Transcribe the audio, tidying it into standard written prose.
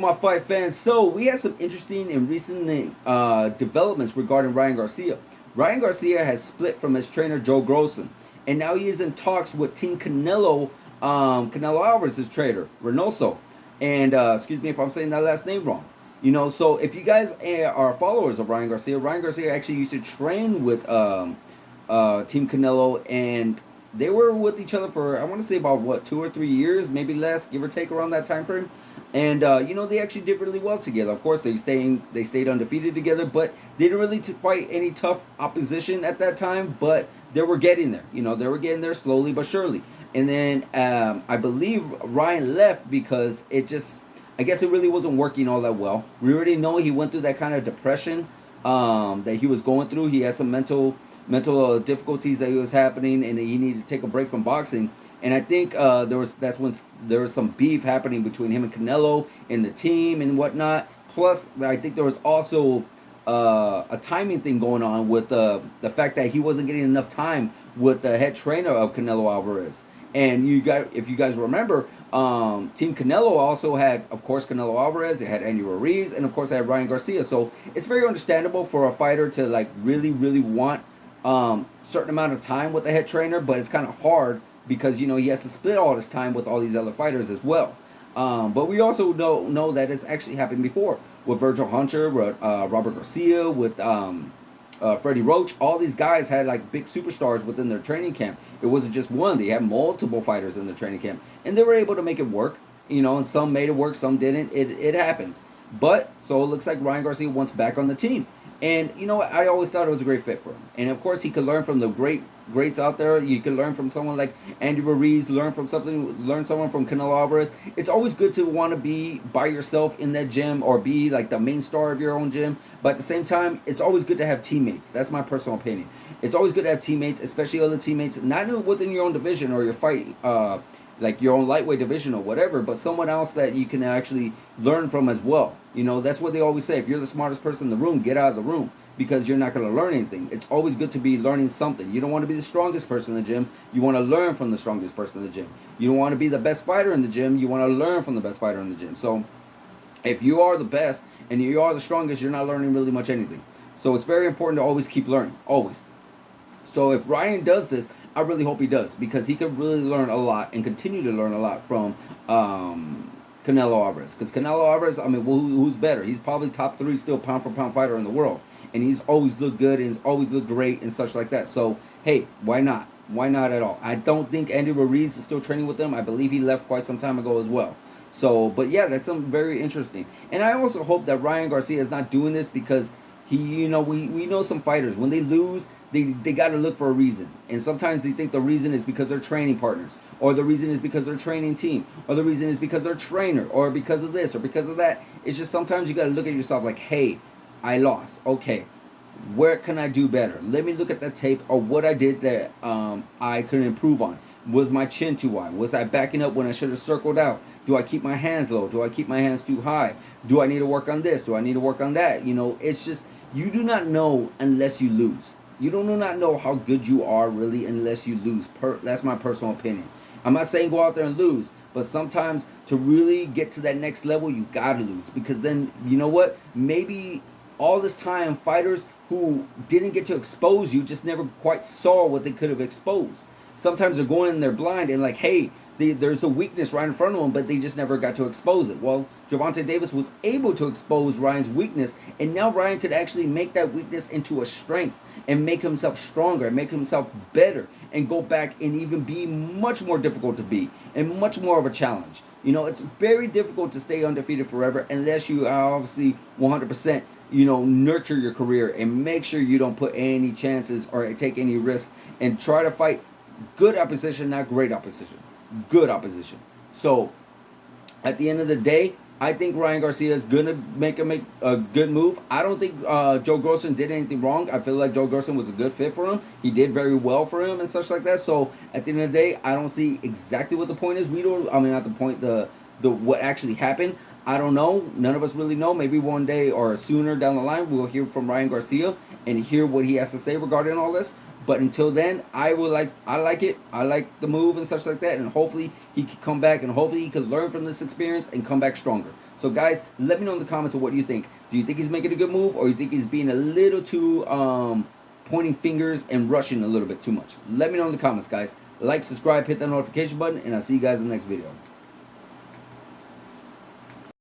my fight fans. So we had some interesting and recent developments regarding Ryan Garcia. Ryan Garcia has split from his trainer Joe Grosson, and now he is in talks with Team Canelo, Canelo Alvarez's trainer Reynoso. And excuse me if I'm saying that last name wrong. So if you guys are followers of Ryan Garcia actually used to train with Team Canelo, and they were with each other for, I want to say, about what, 2 or 3 years, maybe less, give or take, around that time frame. And they actually did really well together. Of course, they stayed undefeated together, but they didn't really fight any tough opposition at that time. But they were getting there. They were getting there slowly but surely. And then I believe Ryan left because I guess it really wasn't working all that well. We already know he went through that kind of depression that he was going through. He had some mental difficulties that was happening, and he needed to take a break from boxing. And I think that's when there was some beef happening between him and Canelo and the team and whatnot. Plus, I think there was also a timing thing going on with the fact that he wasn't getting enough time with the head trainer of Canelo Alvarez. And if you guys remember, Team Canelo also had, of course, Canelo Alvarez. It had Andy Ruiz, and of course, it had Ryan Garcia. So it's very understandable for a fighter to really, really want certain amount of time with the head trainer, but it's kind of hard because he has to split all this time with all these other fighters as well. But we also know that it's actually happened before with Virgil Hunter, with Robert Garcia, with Freddie Roach. All these guys had big superstars within their training camp. It wasn't just one; they had multiple fighters in the training camp, and they were able to make it work. And some made it work, some didn't. It happens. But so it looks like Ryan Garcia wants back on the team. And I always thought it was a great fit for him. And of course, he could learn from the greats out there. You could learn from someone like Andy Ruiz, learn someone from Canelo Alvarez. It's always good to want to be by yourself in that gym or be the main star of your own gym. But at the same time, it's always good to have teammates. That's my personal opinion. It's always good to have teammates, especially other teammates, not within your own division or your fight, your own lightweight division or whatever, but someone else that you can actually learn from as well. That's what they always say. If you're the smartest person in the room, get out of the room because you're not going to learn anything. It's always good to be learning something. You don't want to be the strongest person in the gym. You want to learn from the strongest person in the gym. You don't want to be the best fighter in the gym. You want to learn from the best fighter in the gym. So if you are the best and you are the strongest, you're not learning really much anything. So it's very important to always keep learning. Always. So if Ryan does this, I really hope he does because he could really learn a lot and continue to learn a lot from Canelo Alvarez. Because Canelo Alvarez, who's better? He's probably top 3 still pound for pound fighter in the world. And he's always looked good and he's always looked great and such like that. So, hey, why not? Why not at all? I don't think Andy Ruiz is still training with them. I believe he left quite some time ago as well. So, but yeah, that's something very interesting. And I also hope that Ryan Garcia is not doing this because we know some fighters, when they lose, they got to look for a reason. And sometimes they think the reason is because they're training partners, or the reason is because they're training team, or the reason is because they're trainer, or because of this, or because of that. It's just sometimes you got to look at yourself like, hey, I lost. Okay, where can I do better? Let me look at that tape or what I did that I could improve on. Was my chin too wide? Was I backing up when I should have circled out? Do I keep my hands low? Do I keep my hands too high? Do I need to work on this? Do I need to work on that? It's just, you do not know unless you lose. You do not know how good you are really unless you lose. That's my personal opinion. I'm not saying go out there and lose, but sometimes to really get to that next level, you gotta lose. Because then, you know what? Maybe all this time, fighters who didn't get to expose you just never quite saw what they could have exposed. Sometimes they're going in there blind and hey, there's a weakness right in front of them, but they just never got to expose it. Well, Gervonta Davis was able to expose Ryan's weakness, and now Ryan could actually make that weakness into a strength and make himself stronger and make himself better and go back and even be much more difficult to beat and much more of a challenge. It's very difficult to stay undefeated forever unless you are obviously 100%, nurture your career and make sure you don't put any chances or take any risks and try to fight good opposition, not great opposition. Good opposition. So, at the end of the day, I think Ryan Garcia is going to make a good move. I don't think Joe Grosson did anything wrong. I feel like Joe Grosson was a good fit for him. He did very well for him and such like that. So, at the end of the day, I don't see exactly what the point is. Not the point, the what actually happened. I don't know. None of us really know. Maybe one day or sooner down the line, we'll hear from Ryan Garcia and hear what he has to say regarding all this. But until then, I like it. I like the move and such like that. And hopefully he could come back, and hopefully he could learn from this experience and come back stronger. So guys, let me know in the comments of what you think. Do you think he's making a good move, or you think he's being a little too pointing fingers and rushing a little bit too much? Let me know in the comments, guys. Like, subscribe, hit that notification button, and I'll see you guys in the next video.